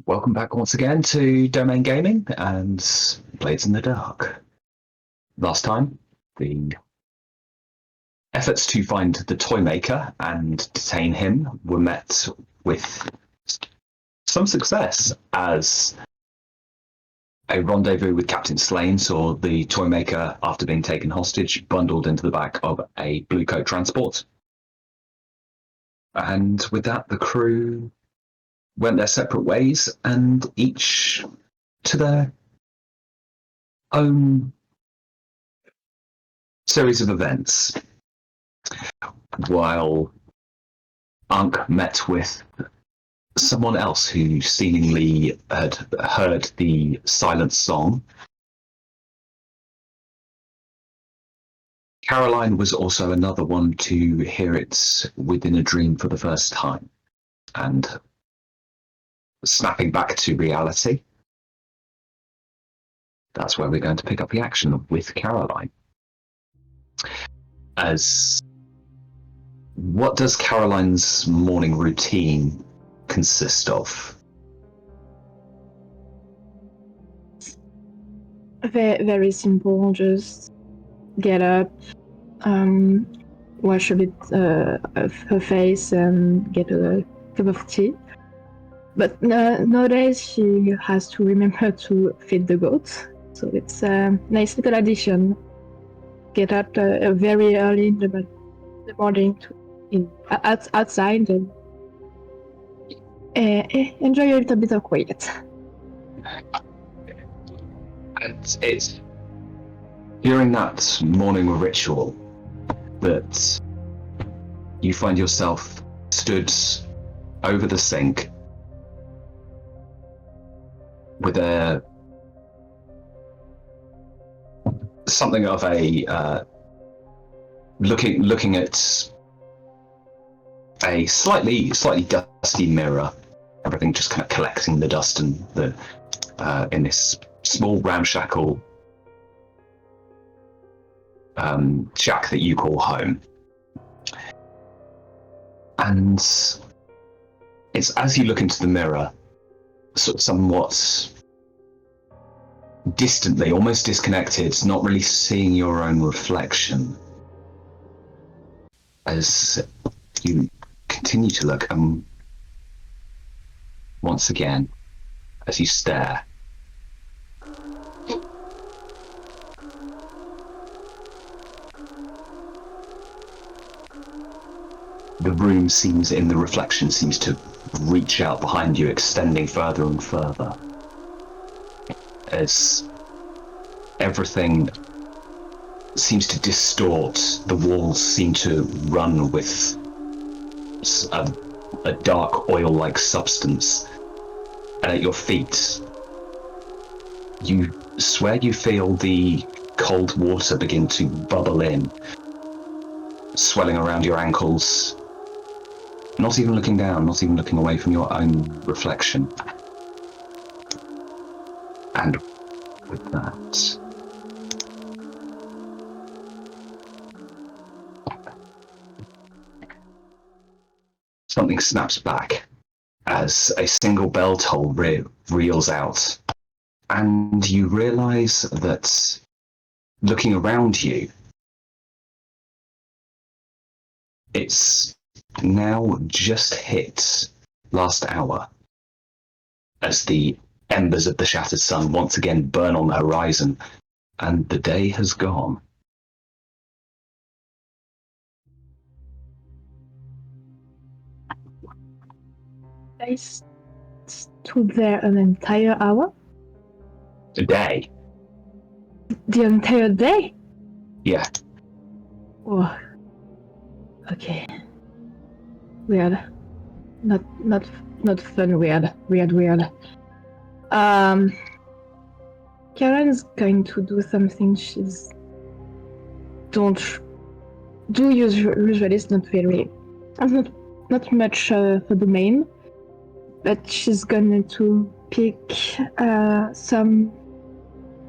Welcome back once again to Domain Gaming and Blades in the Dark. Last time, the efforts to find the Toymaker and detain him were met with some success, as a rendezvous with Captain Slane saw the Toymaker, after being taken hostage, bundled into the back of a blue coat transport. And with that, the crew went their separate ways, and each to their own series of events, while Ankh met with someone else who seemingly had heard the silent song. Caroline was also another one to hear it within a dream for the first time, and snapping back to reality. That's where we're going to pick up the action with Caroline. What does Caroline's morning routine consist of? Very, very simple. Just get up, wash a bit of her face, and get a cup of tea. But nowadays she has to remember to feed the goats, so it's a nice little addition. Get up very early in the morning outside and enjoy a little bit of quiet. And it's during that morning ritual that you find yourself stood over the sink with something of a looking at a slightly dusty mirror. Everything just kind of collecting the dust and the in this small ramshackle shack that you call home. And it's as you look into the mirror, sort of somewhat distantly, almost disconnected, not really seeing your own reflection, as you continue to look, and once again, as you stare, the room in the reflection seems to reach out behind you, extending further and further, as everything seems to distort. The walls seem to run with a dark oil-like substance, and at your feet you swear you feel the cold water begin to bubble in, swelling around your ankles. Not even looking down, not even looking away from your own reflection. And with that, something snaps back as a single bell toll reels out, and you realize that, looking around you, it's now just hit last hour, as the embers of the shattered sun once again burn on the horizon, and the day has gone. I stood there an entire hour? A day? The entire day? Yeah. Oh. Okay. Weird. Not fun, weird. Karen's going to do something she's don't do usually. It's not very, not much for the main, but she's going to pick some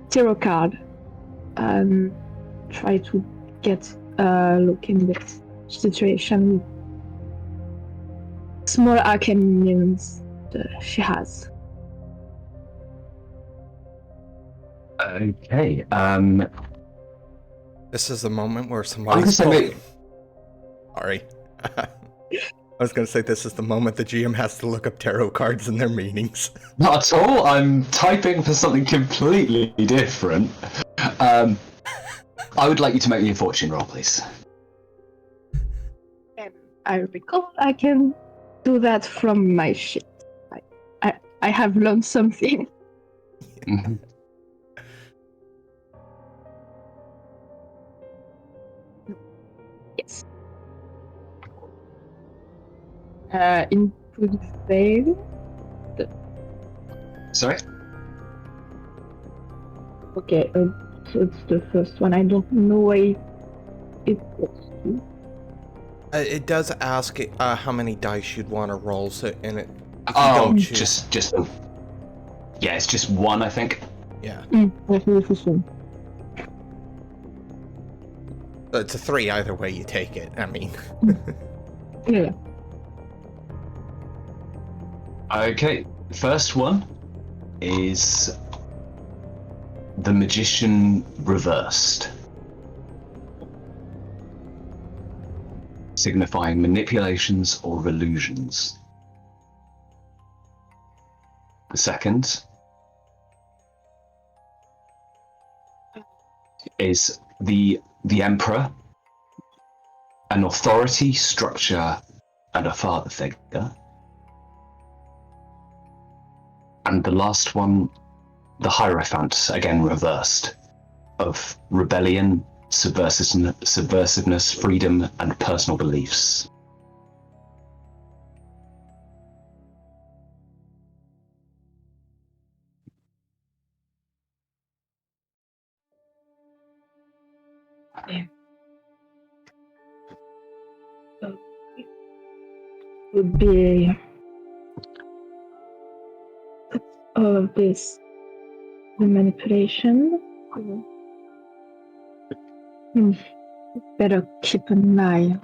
tarot card and try to get a look in this situation with small arcane means she has. Okay. This is the moment where I'm somebody's gonna say Sorry. I was going to say this is the moment the GM has to look up tarot cards and their meanings. not at all. I'm typing for something completely different. I would like you to make me a fortune roll, please. I recall I can do that from my shit. I have learned something. Mhm. Yes. Input fail. Sorry? Okay, so it's the first one. I don't know why it was to. It does ask how many dice you'd want to roll, so and it. If you Oh, don't choose, just. Yeah, it's just one, I think. yeah. That's the first one. So it's a 3 either way you take it. I mean. Yeah. Okay, first one is the Magician Reversed, signifying manipulations or illusions. The second is the Emperor, an authority, structure, and a father figure. And the last one, the Hierophant, again reversed, of rebellion, subversiveness, freedom, and personal beliefs. Would be all of this, the manipulation. Better keep an eye.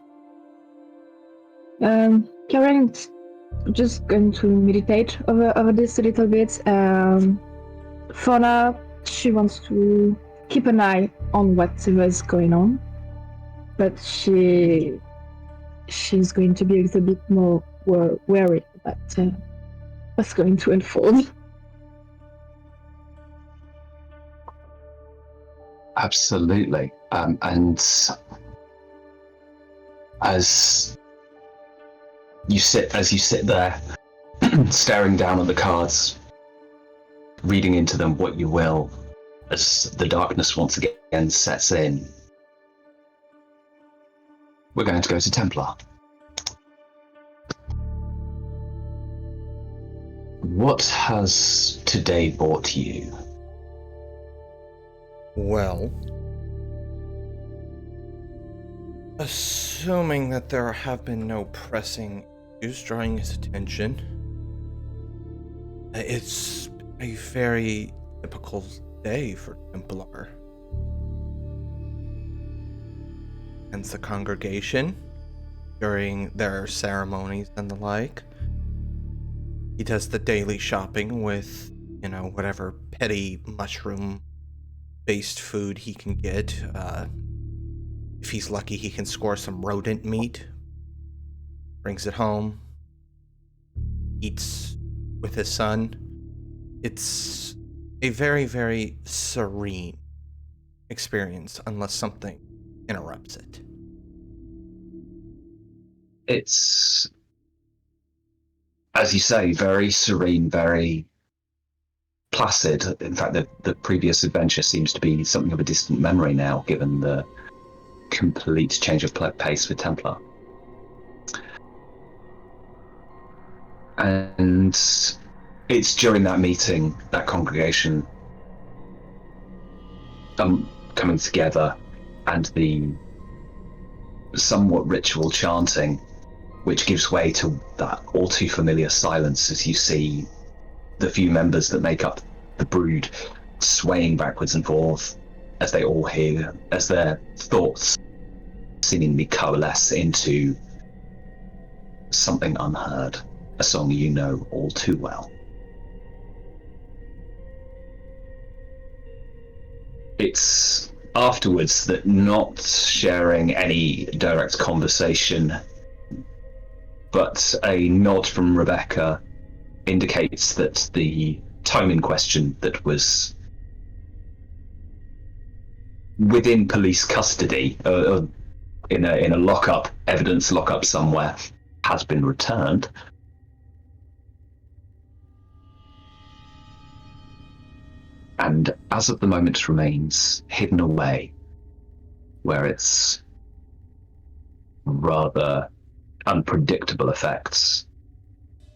Karen's just going to meditate over this a little bit. For now, she wants to keep an eye on whatever is going on, but she's going to be a little bit more wary about what's going to unfold. Absolutely. And as you sit there, staring down at the cards, reading into them what you will, as the darkness once again sets in, we're going to go to Templar. What has today brought you? Well, assuming that there have been no pressing issues drawing his attention, it's a very typical day for Templar. Hence the congregation during their ceremonies and the like. He does the daily shopping with, whatever petty mushroom-based food he can get. If he's lucky, he can score some rodent meat. Brings it home. Eats with his son. It's a very, very serene experience unless something interrupts it. It's, as you say, very serene, very placid. In fact, the previous adventure seems to be something of a distant memory now, given the complete change of pace with Templar. And it's during that meeting, that congregation coming together, and the somewhat ritual chanting, which gives way to that all too familiar silence as you see the few members that make up the brood swaying backwards and forth as they all hear, as their thoughts seemingly coalesce into something unheard, a song you know all too well. It's afterwards that, not sharing any direct conversation, but a nod from Rebecca indicates that the tome in question that was within police custody, in a lockup, evidence lockup somewhere, has been returned. And as of the moment remains hidden away, where its rather unpredictable effects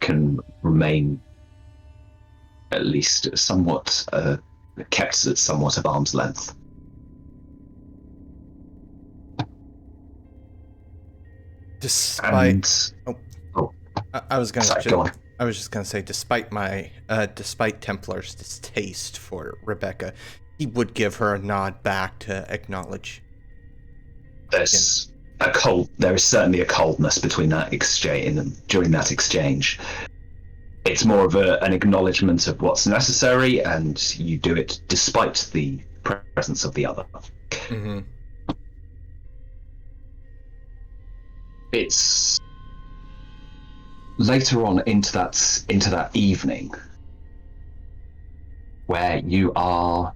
can remain at least somewhat kept at somewhat of arm's length. Despite, I was Sorry, go on. I was just gonna say, despite Templar's distaste for Rebecca, he would give her a nod back to acknowledge. There is certainly a coldness between that exchange and during that exchange. It's more of an acknowledgement of what's necessary, and you do it despite the presence of the other. Mm-hmm. It's later on into that evening where you are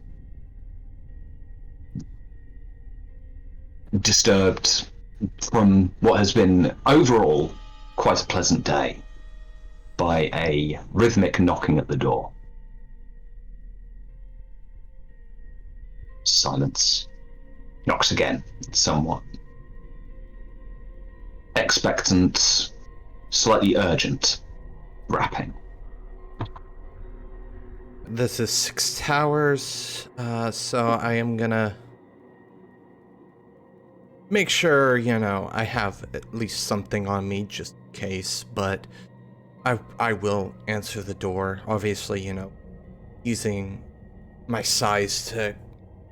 disturbed from what has been overall quite a pleasant day by a rhythmic knocking at the door. Silence. Knocks again, somewhat expectant, slightly urgent rapping. This is 6 towers, so I am gonna make sure, I have at least something on me just in case, but I will answer the door, obviously, using my size to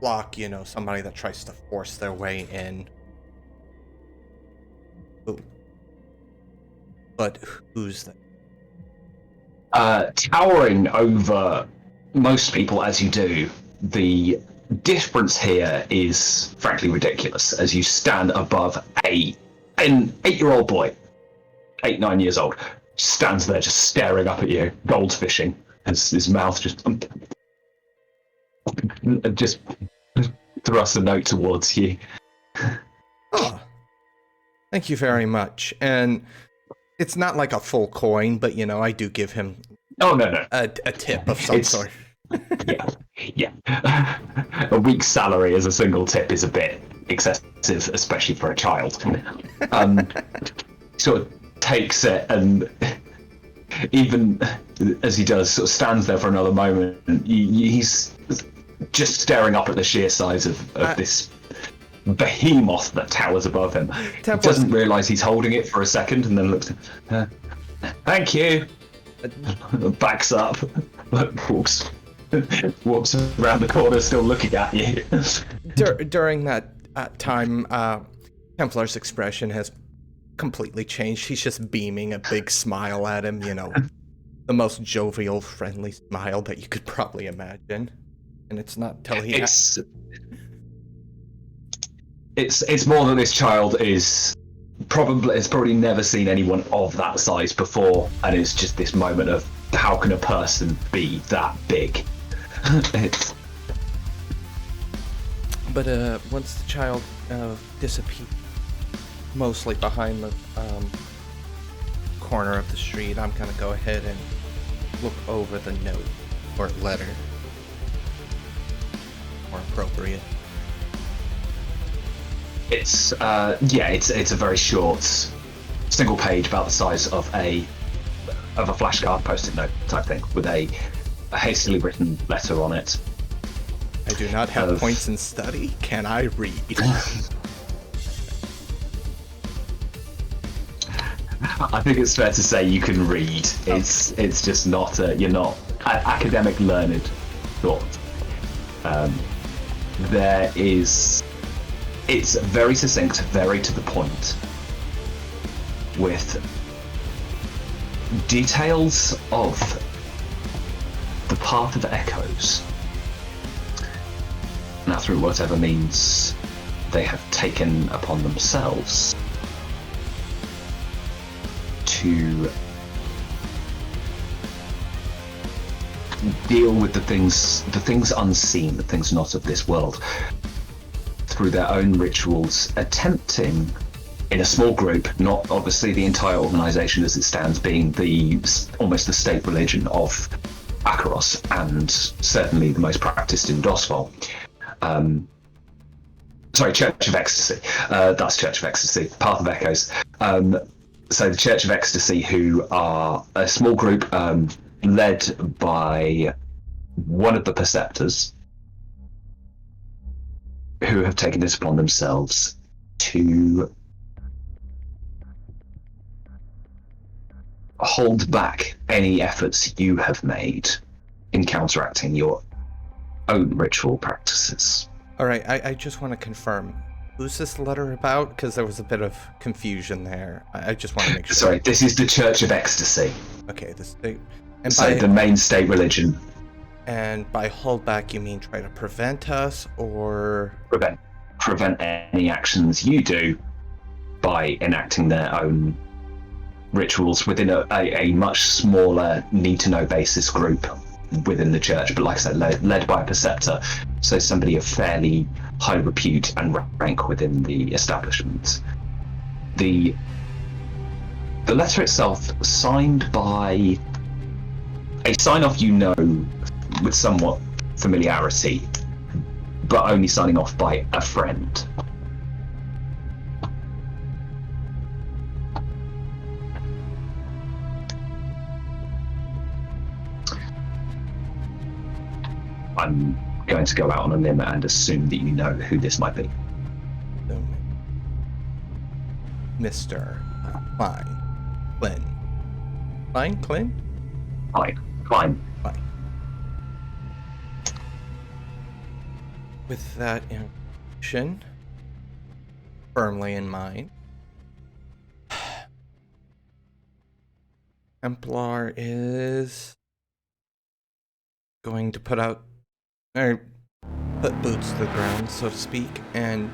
block, somebody that tries to force their way in. But who's that? Towering over most people as you do, the difference here is frankly ridiculous as you stand above an 8-year-old boy, 9 years old, stands there just staring up at you, goldfishing, as his mouth just thrusts a note towards you. Oh, thank you very much. And it's not like a full coin, but I do give him a tip of some sort. Yeah. A week's salary as a single tip is a bit excessive, especially for a child. Sort of takes it, and even as he does, sort of stands there for another moment. He's just staring up at the sheer size of this behemoth that towers above him. Doesn't realise he's holding it for a second, and then looks. Thank you. Backs up, walks around the corner, still looking at you. During that time, Templar's expression has completely changed. He's just beaming a big smile at him. The most jovial, friendly smile that you could probably imagine. And it's not till he. It's more that this child has probably never seen anyone of that size before, and it's just this moment of how can a person be that big? But once the child disappears, mostly behind the corner of the street, I'm gonna go ahead and look over the note or letter, more appropriate. It's a very short, single page, about the size of a flashcard, post-it note type thing, with a hastily written letter on it. I do not have points in study. Can I read? I think it's fair to say you can read. It's just not you're not academic learned thought. It's very succinct, very to the point, with details of the path of echoes Now, through whatever means they have taken upon themselves to deal with the things unseen, the things not of this world, through their own rituals, attempting, in a small group, not obviously the entire organization as it stands, being almost the state religion of Akaros, and certainly the most practiced in Dosval. Church of Ecstasy. That's Church of Ecstasy, Path of Echoes. So the Church of Ecstasy, who are a small group led by one of the preceptors, who have taken this upon themselves to hold back any efforts you have made in counteracting your own ritual practices. All right, I just want to confirm. Who's this letter about? Because there was a bit of confusion there. I just want to make sure. Sorry, this is the Church of Ecstasy. Okay, The main state religion. And by hold back, you mean try to prevent us, or prevent any actions you do by enacting their own rituals within a much smaller need-to-know basis group within the church, but like I said, led by a preceptor, so somebody of fairly high repute and rank within the establishment. The letter itself, signed by a sign-off you know with somewhat familiarity, but only signing off by a friend. I'm going to go out on a limb and assume that you know who this might be. Mr. Klein. Klein? Klein. With that information firmly in mind, Templar is going to put boots to the ground, so to speak, and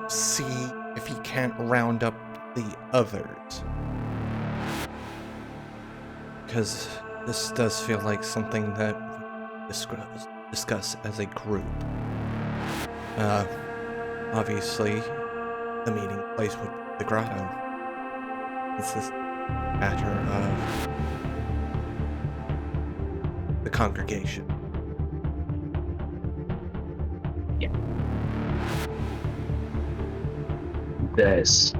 see if he can't round up the others. Because this does feel like something that we discuss as a group. Obviously, the meeting place would be the grotto. It's this matter of the congregation. Yeah. There's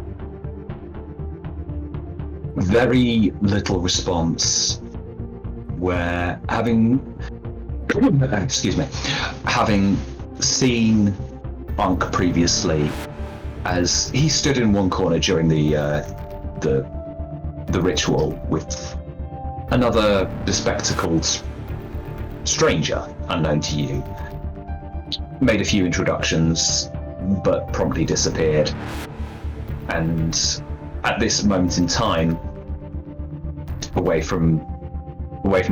very little response where having seen Ankh previously, as he stood in one corner during the ritual with another bespectacled stranger unknown to you, made a few introductions but promptly disappeared, and at this moment in time, away from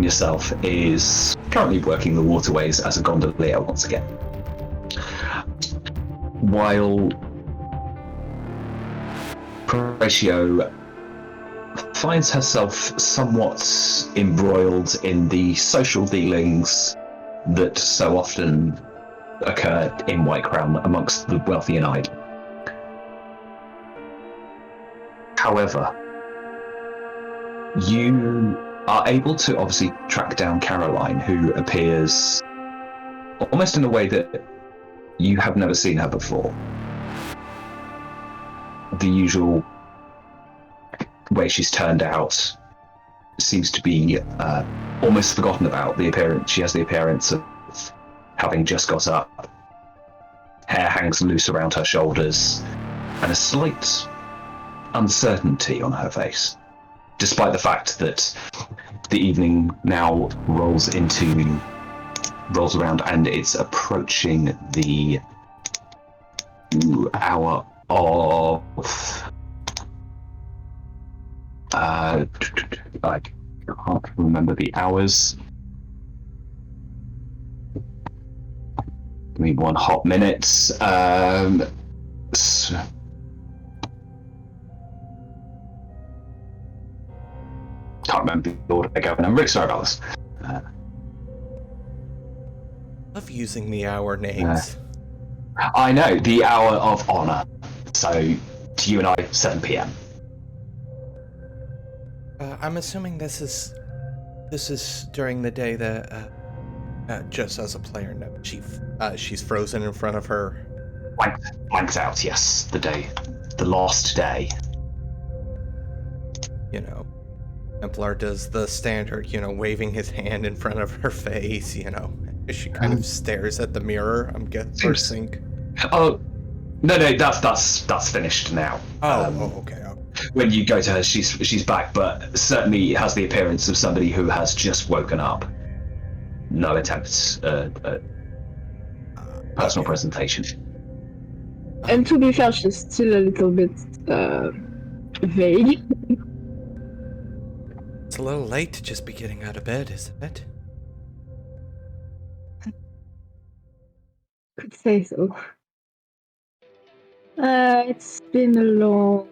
yourself, is currently working the waterways as a gondolier once again. While Praescio finds herself somewhat embroiled in the social dealings that so often occur in White Crown amongst the wealthy and idle. However, you are able to obviously track down Caroline, who appears almost in a way that you have never seen her before. The usual way she's turned out seems to be almost forgotten about. The appearance, she has the appearance of having just got up. Hair hangs loose around her shoulders, and a slight uncertainty on her face, despite the fact that the evening now rolls around and it's approaching the hour of I can't remember the hours. Give me one hot minute. Can't remember the order they're going. I'm really sorry about this. Love using the hour names. I know, the hour of honor. So, to you and I, 7 p.m. I'm assuming this is during the day that just as a player note, she's frozen in front of her. Blanked out, yes. The last day. You know, Templar does the standard, waving his hand in front of her face, as she kind of stares at the mirror, I'm guessing. Oh, no, that's finished now. Okay. When you go to her, she's back, but certainly has the appearance of somebody who has just woken up. No attempts at personal presentation. And to be fair, she's still a little bit vague. It's a little late to just be getting out of bed, isn't it? Could say so. It's been a long.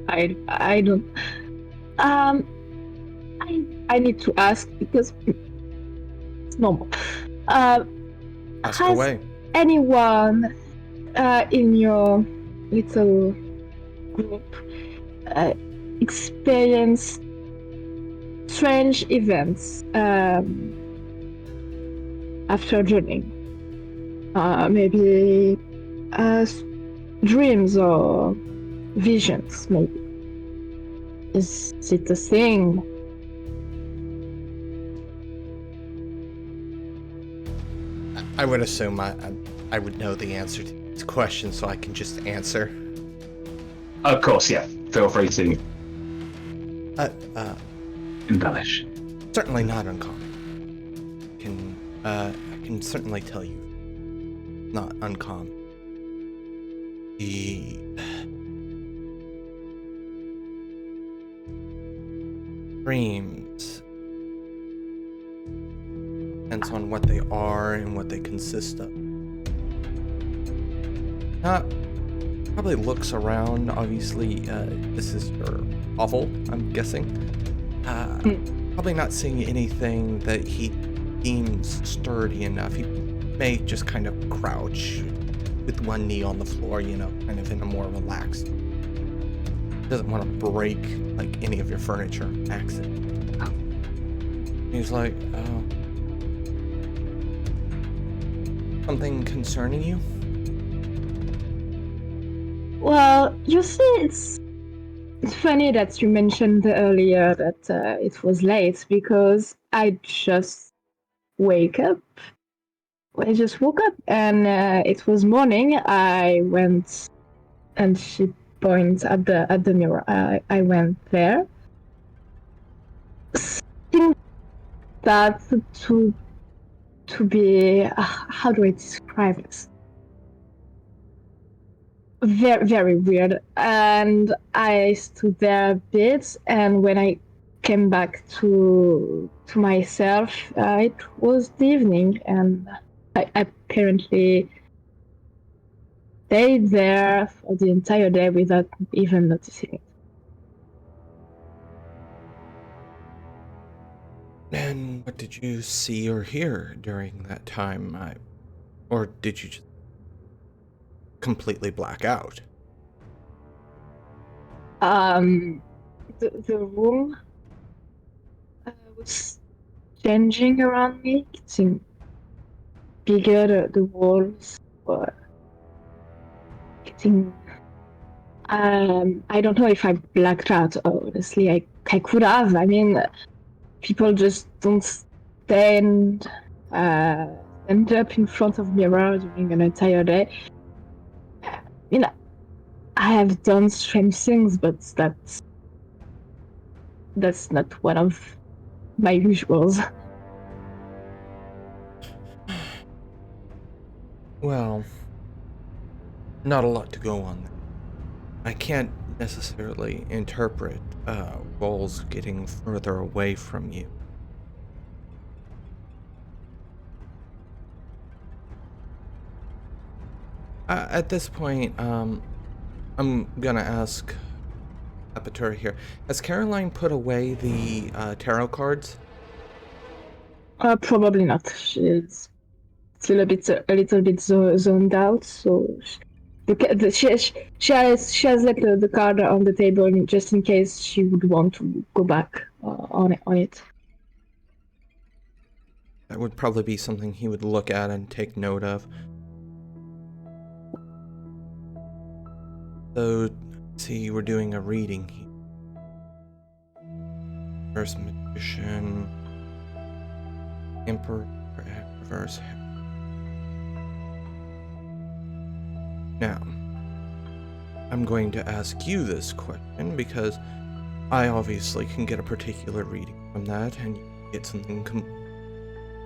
I don't. I need to ask because it's normal. Ask away. Anyone in your little group experienced strange events after journeying? Maybe dreams or visions, maybe. Is it a thing? I would assume I would know the answer to this question, so I can just answer. Of course, yeah. Feel free to embellish. Certainly not uncommon. I can certainly tell you, not uncommon. The dreams depends on what they are and what they consist of. Probably looks around. Obviously, this is your hovel, I'm guessing. Probably not seeing anything that he deems sturdy enough. He may just kind of crouch with one knee on the floor, kind of in a more relaxed. Doesn't want to break like any of your furniture accident. He's like, oh, something concerning you? Well, you see, it's funny that you mentioned earlier that it was late because I just woke up and it was morning. I went and she points at the mirror. I went there. Think that to be how do I describe this? Very, very weird. And I stood there a bit, and when I came back to myself, it was the evening, and I apparently stayed there for the entire day without even noticing it. And what did you see or hear during that time? Or did you just completely black out? The room was changing around me, getting bigger. The walls were getting. I don't know if I blacked out. Honestly, I could have. I mean, people just don't stand up in front of mirror during an entire day. I have done strange things, but that's not one of my usuals. Well, not a lot to go on there. I can't necessarily interpret roles getting further away from you. At this point, I'm gonna ask Apatura here. Has Caroline put away the tarot cards? Probably not. She's still a little bit zoned out, so she has left the card on the table just in case she would want to go back on it. That would probably be something he would look at and take note of. So, see, we're doing a reading here. First magician, Emperor, reverse. Now, I'm going to ask you this question because I obviously can get a particular reading from that, and you get something. I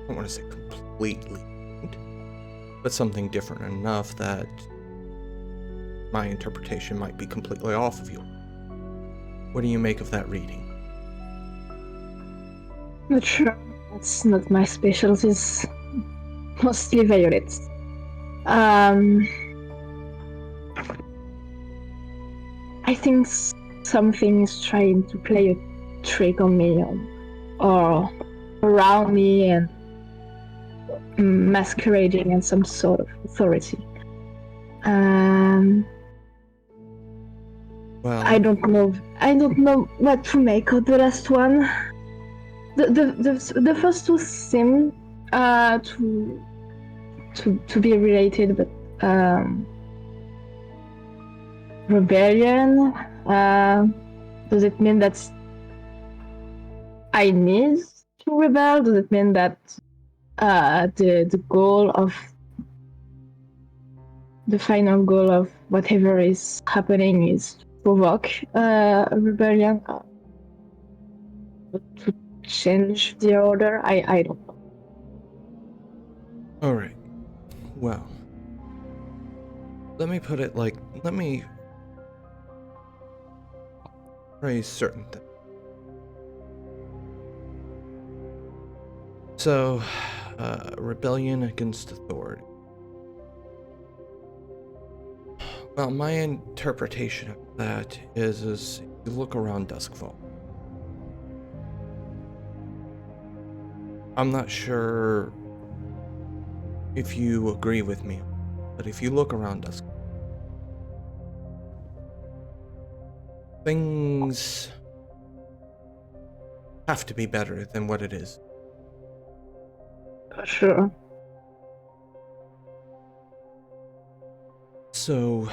don't want to say completely different, but something different enough that my interpretation might be completely off of you. What do you make of that reading? Not sure. That's not my specialty. It's mostly violet. I think something's trying to play a trick on me or around me and masquerading as some sort of authority. Well, I don't know what to make of the last one. The first two seem to be related, but rebellion. Does it mean that I need to rebel? Does it mean that the goal of the final goal of whatever is happening is to provoke a rebellion? To change the order? I don't know. alright. Well, let me phrase certain things. So, rebellion against authority. Well, my interpretation of that is you look around Duskfall. I'm not sure if you agree with me, but if you look around Dusk, things have to be better than what it is. Sure. So,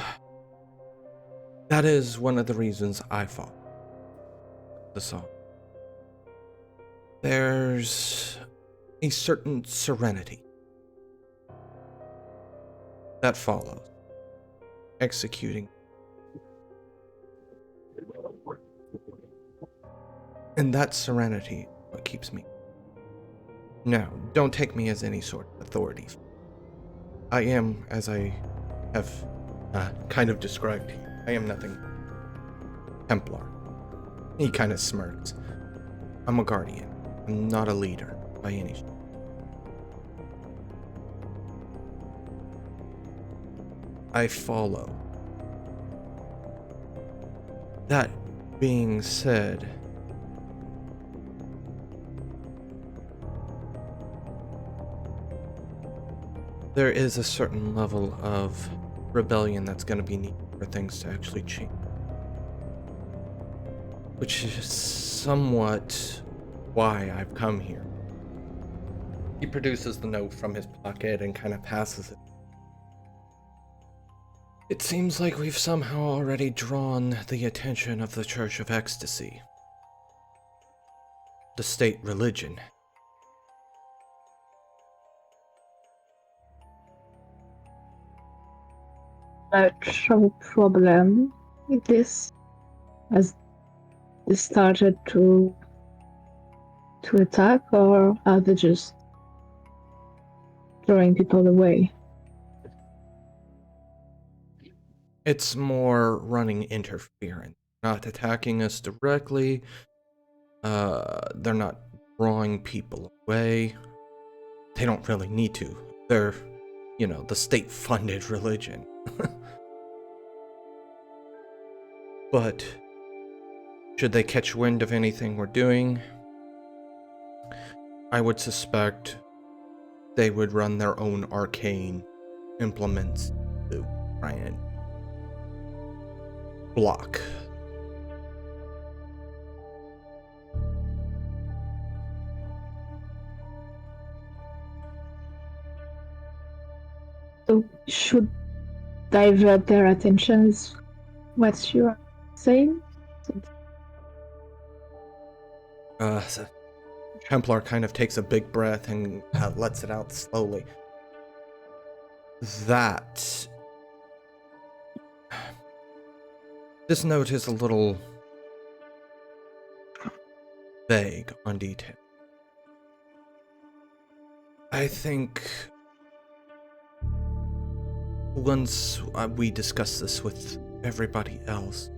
that is one of the reasons I fought the song. There's a certain serenity that follows executing. And that serenity is what keeps me. Now, don't take me as any sort of authority. I am, as I have kind of described to you, I am nothing Templar. He kind of smirks. I'm a guardian. I'm not a leader by any stretch. I follow. That being said, there is a certain level of rebellion that's going to be needed for things to actually change. Which is somewhat why I've come here. He produces the note from his pocket and kind of passes it. It seems like we've somehow already drawn the attention of the Church of Ecstasy. The state religion. No problem with this, as they started to attack, or are they just throwing people away? It's more running interference, not attacking us directly. They're not drawing people away. They don't really need to. They're, the state-funded religion. But should they catch wind of anything we're doing, I would suspect they would run their own arcane implements to try and block. So should divert their attention is what you're saying? So Templar kind of takes a big breath and lets it out slowly. This note is a little vague on detail. I think once we discuss this with everybody else,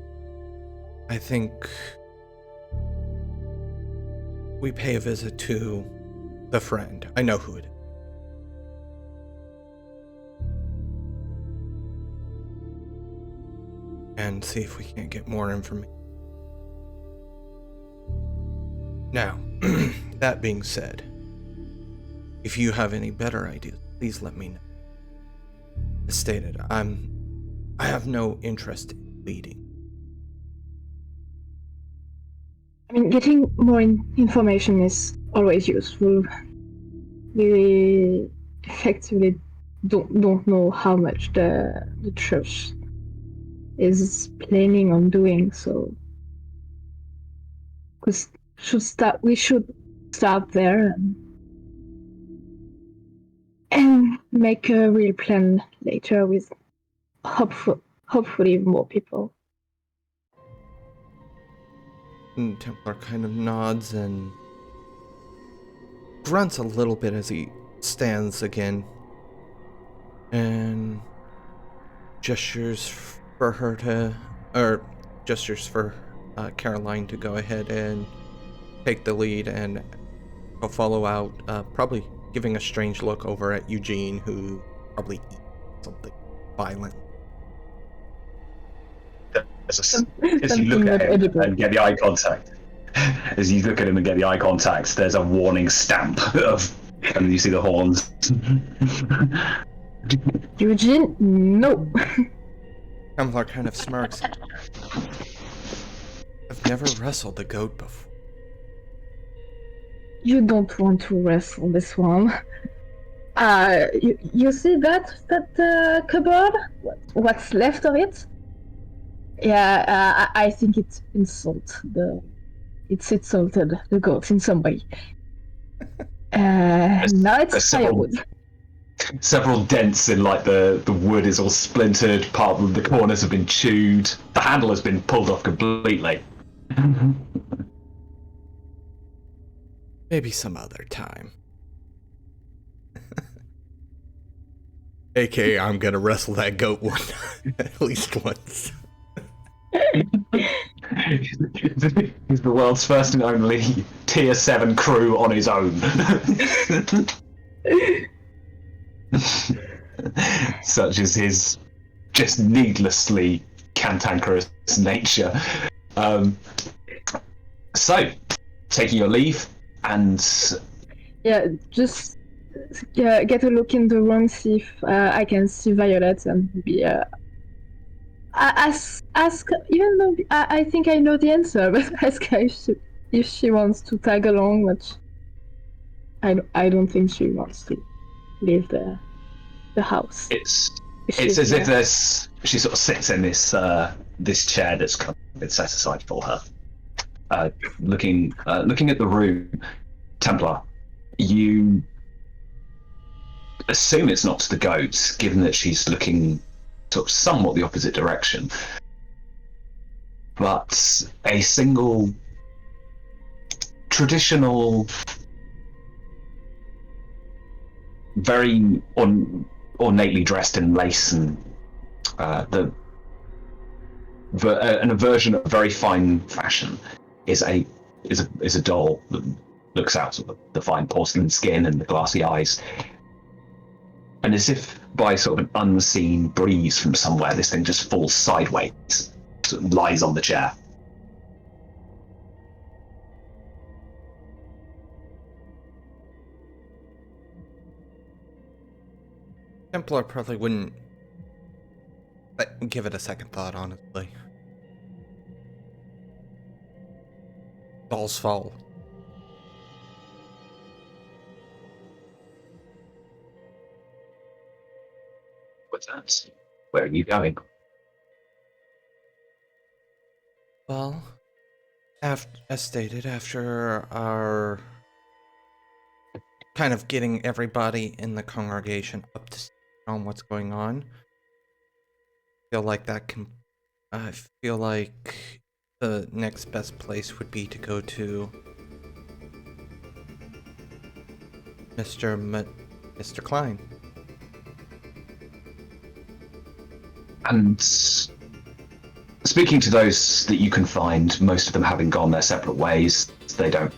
I think we pay a visit to the friend. I know who it is. And see if we can't get more information. Now, that being said, if you have any better ideas, please let me know. As stated, I have no interest in leading. I mean, getting more information is always useful. We effectively don't know how much the church is planning on doing, so we should start there and make a real plan later with hopefully more people. And Templar kind of nods and grunts a little bit as he stands again and gestures for Caroline to go ahead and take the lead, and I'll follow out, probably giving a strange look over at Eugene, who probably eats something violent. As you look at him and get the eye contact, there's a warning stamp and you see the horns. Eugene, no. Templar kind of smirks. I've never wrestled a goat before. You don't want to wrestle this one. You see that cupboard? What's left of it? Yeah, I think it's insulted the goat in some way. Now it's firewood. Several dents in the wood is all splintered, part of the corners have been chewed, the handle has been pulled off completely. Maybe some other time. AKA, I'm gonna wrestle that goat one at least once. He's the world's first and only tier 7 crew on his own. Such is his just needlessly cantankerous nature. So, taking your leave and... just get a look in the room, see if I can see Violet, and maybe ask, even though I think I know the answer, but ask her if she wants to tag along, which I don't think she wants to leave the house. It's as if she sort of sits in this chair that's been set aside for her. Looking at the room, Templar, you assume it's not the goat, given that she's looking sort of somewhat the opposite direction. But a single traditional, very ornately dressed in lace and a version of very fine fashion is a doll that looks out of the fine porcelain skin and the glassy eyes. And as if by sort of an unseen breeze from somewhere, this thing just falls sideways, sort of lies on the chair. Templar probably wouldn't give it a second thought, honestly. Balls fall. What's that? Where are you going? Well, as stated, after our kind of getting everybody in the congregation up to speed on what's going on, I feel like the next best place would be to go to Mr. Klein. And speaking to those that you can find, most of them having gone their separate ways, they don't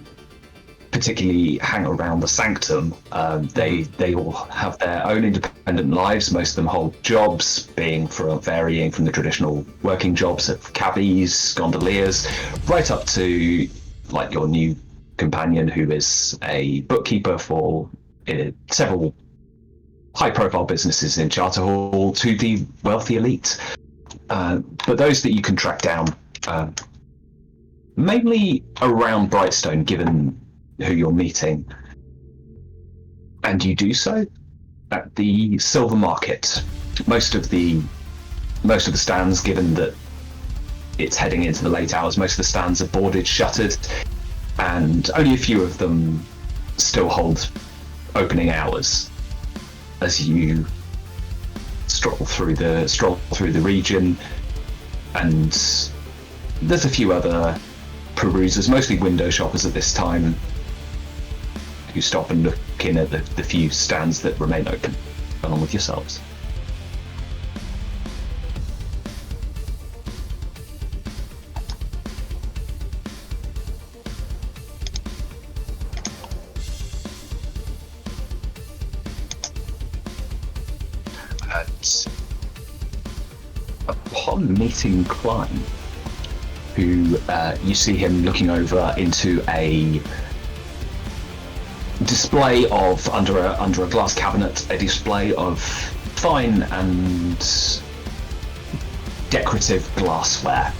particularly hang around the sanctum. They all have their own independent lives. Most of them hold jobs, varying from the traditional working jobs of cabbies, gondoliers, right up to like your new companion, who is a bookkeeper for several high-profile businesses in Charterhall, to the wealthy elite. But those that you can track down, mainly around Brightstone, given who you're meeting, and you do so at the Silver Market. Most of the stands, given that it's heading into the late hours, most of the stands are boarded, shuttered, and only a few of them still hold opening hours. As you stroll through the region, and there's a few other perusers, mostly window shoppers at this time, who stop and look in at the few stands that remain open, along with yourselves. Upon meeting Klein, who you see him looking over into a display of under a glass cabinet, a display of fine and decorative glassware.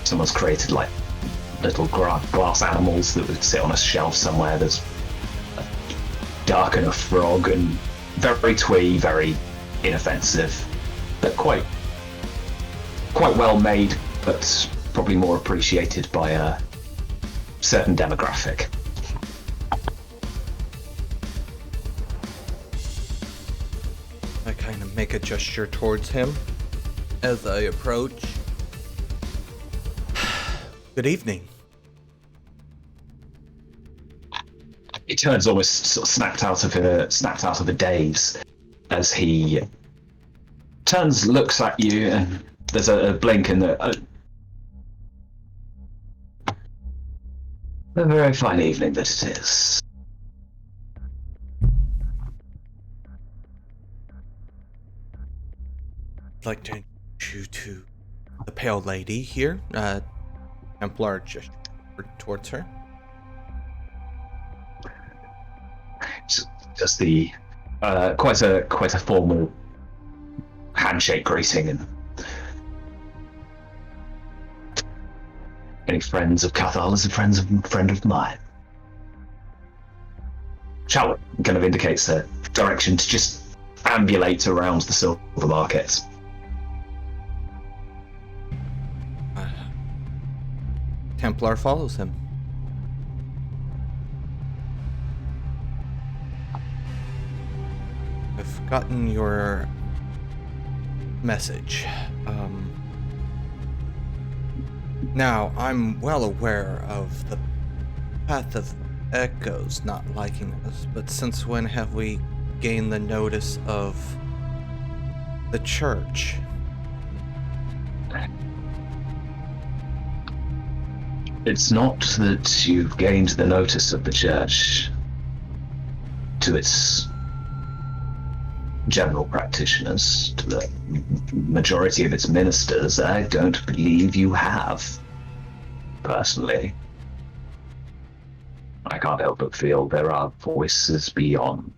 Someone's created like little glass animals that would sit on a shelf somewhere. There's a duck and a frog, and very twee, very inoffensive, but quite well made, but probably more appreciated by a certain demographic. I kind of make a gesture towards him as I approach. Good evening. He turns almost sort of snapped out of a daze as he turns, looks at you, and there's a blink in the. A very fine evening that it is. I'd like to introduce you to the Pale Lady here. Templar gesture towards her. Just the quite a formal handshake greeting. And any friends of Cathal is a friend of mine. Shall we? Kind of indicates a direction to just ambulate around the Silver Market. Templar follows him. I've gotten your message. Now, I'm well aware of the path of echoes not liking us, but since when have we gained the notice of the church? It's not that you've gained the notice of the church to its general practitioners, to the majority of its ministers, I don't believe you have. Personally, I can't help but feel there are voices beyond,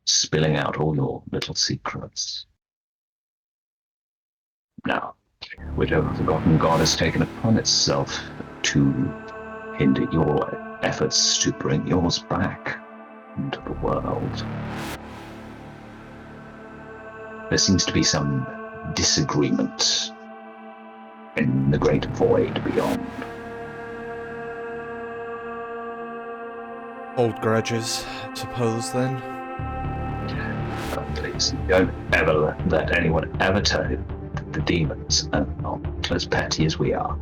spilling out all your little secrets. Now, whichever forgotten god has taken upon itself to hinder your efforts to bring yours back into the world. There seems to be some disagreement in the great void beyond. Old grudges, I suppose, then? Please, don't ever let anyone ever tell you that the demons are not as petty as we are.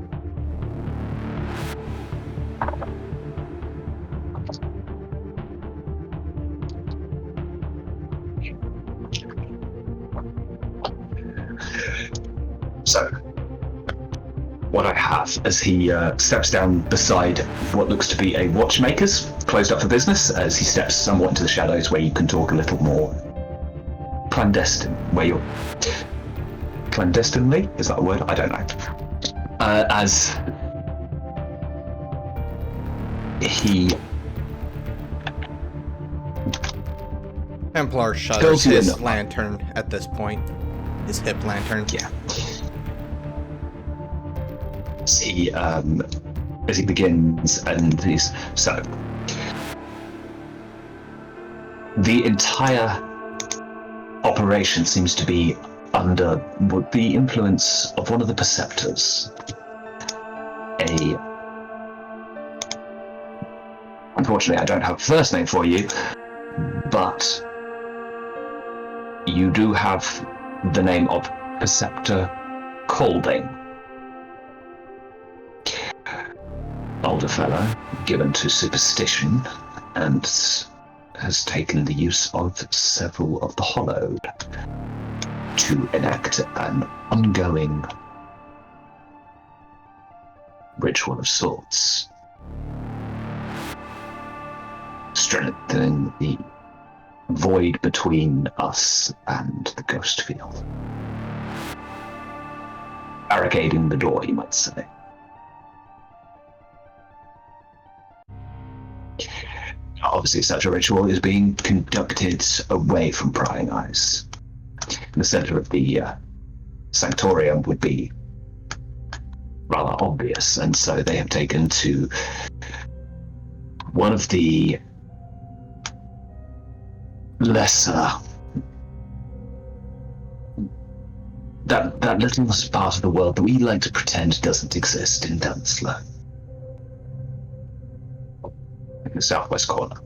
So, what I have as he steps down beside what looks to be a watchmaker's, closed up for business, as he steps somewhat into the shadows where you can talk a little more clandestine, where you're... Clandestinely? Is that a word? I don't know. As he... Templar shudders his lantern at this point. His hip lantern. Yeah. As he begins, and he's so the entire operation seems to be under the influence of one of the preceptors. Unfortunately, I don't have a first name for you, but you do have the name of Preceptor Colding. Older fellow, given to superstition, and has taken the use of several of the hallowed to enact an ongoing ritual of sorts, strengthening the void between us and the ghost field. Barricading the door, you might say. Obviously, such a ritual is being conducted away from prying eyes. In the center of the sanctorium would be rather obvious, and so they have taken to one of the lesser, that little part of the world that we like to pretend doesn't exist in Dunslow. In the southwest corner.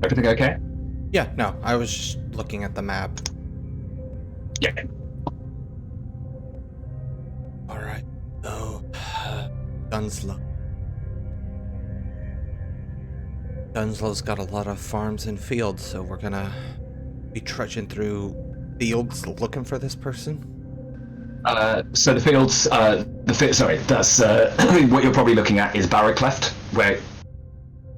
Everything okay? Yeah, no, I was just looking at the map. Yeah. Alright, so... Dunslow. Dunslow's got a lot of farms and fields, so we're gonna be trudging through fields looking for this person? So the fields, that's what you're probably looking at is Barracleft, where it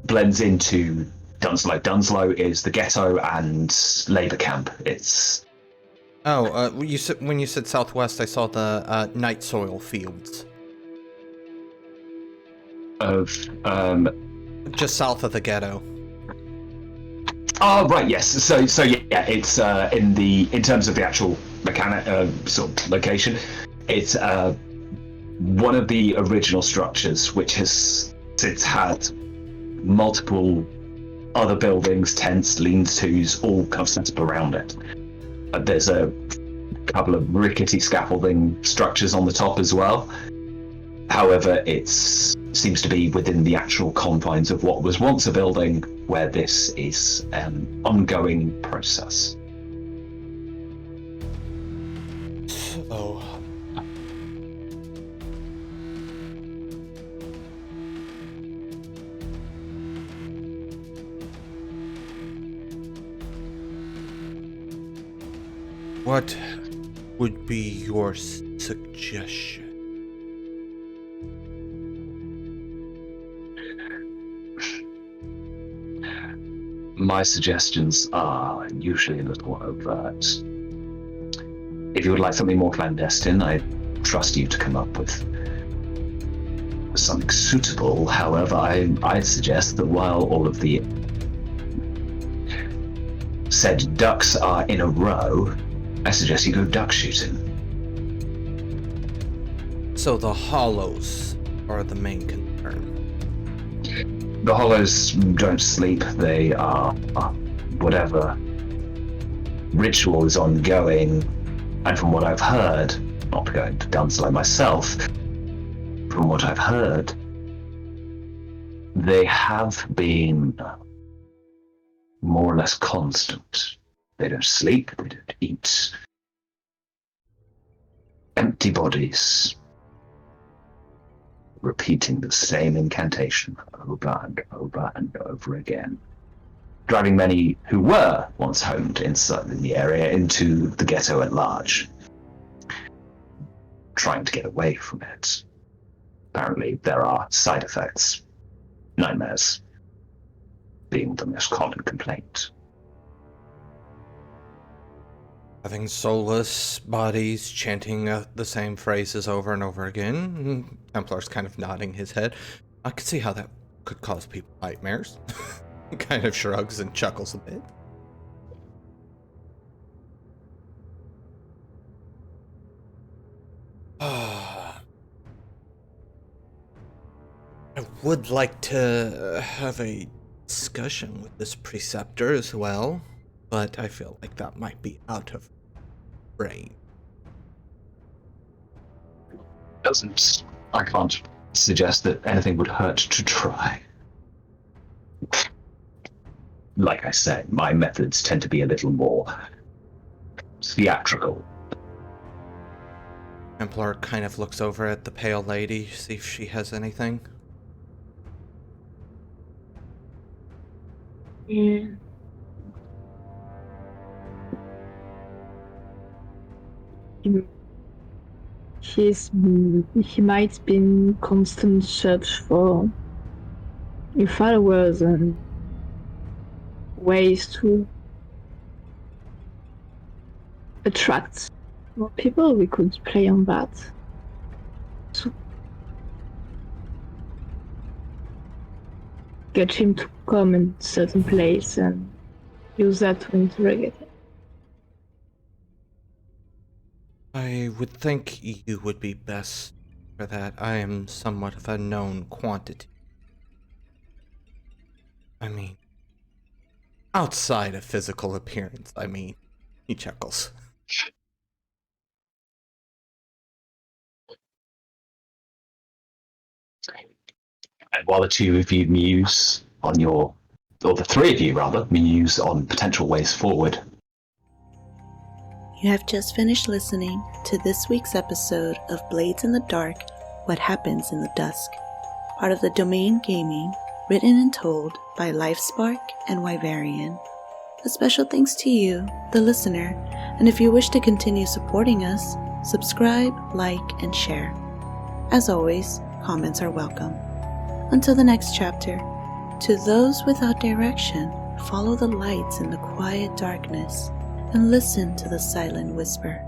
blends into Dunslow. Dunslow is the ghetto and labour camp. It's... Oh, when you said southwest, I saw the night soil fields. Of, just south of the ghetto. Oh, right, yes. So yeah, it's in terms of the actual sort of location, it's one of the original structures which has since had multiple other buildings, tents, lean-tos, all kind of set up around it. There's a couple of rickety scaffolding structures on the top as well. However, it seems to be within the actual confines of what was once a building, where this is an ongoing process. So, What would be your suggestion? My suggestions are usually a little overt. If you would like something more clandestine, I trust you to come up with something suitable. However, I suggest that while all of the said ducks are in a row, I suggest you go duck shooting. So the hollows are the main concern. The hollows don't sleep. They are whatever ritual is ongoing, and from what I've heard, not going to done so myself, from what I've heard, they have been more or less constant. They don't sleep, they don't eat. Empty bodies, repeating the same incantation over and over and over again, driving many who were once homed inside in the area into the ghetto at large, trying to get away from it. Apparently, there are side effects, nightmares being the most common complaint. Having soulless bodies chanting the same phrases over and over again. Templar's kind of nodding his head. I could see how that could cause people nightmares. He kind of shrugs and chuckles a bit. I would like to have a discussion with this preceptor as well, but I feel like that might be out of range. I can't suggest that anything would hurt to try. Like I said, my methods tend to be a little more theatrical. Templar kind of looks over at the Pale Lady, see if she has anything. Yeah. He might be in constant search for new followers and ways to attract more people. We could play on that. So get him to come in a certain place and use that to interrogate him. I would think you would be best for that. I am somewhat of a known quantity. I mean, outside of physical appearance, I mean. He chuckles. And while the two of you muse on or the three of you rather, muse on potential ways forward. You have just finished listening to this week's episode of Blades in the Dark, What Happens in the Dusk, part of the Domain Gaming, written and told by Livespark and Wyverian. A special thanks to you, the listener, and if you wish to continue supporting us, subscribe, like, and share. As always, comments are welcome. Until the next chapter, to those without direction, follow the lights in the quiet darkness and listen to the silent whisper.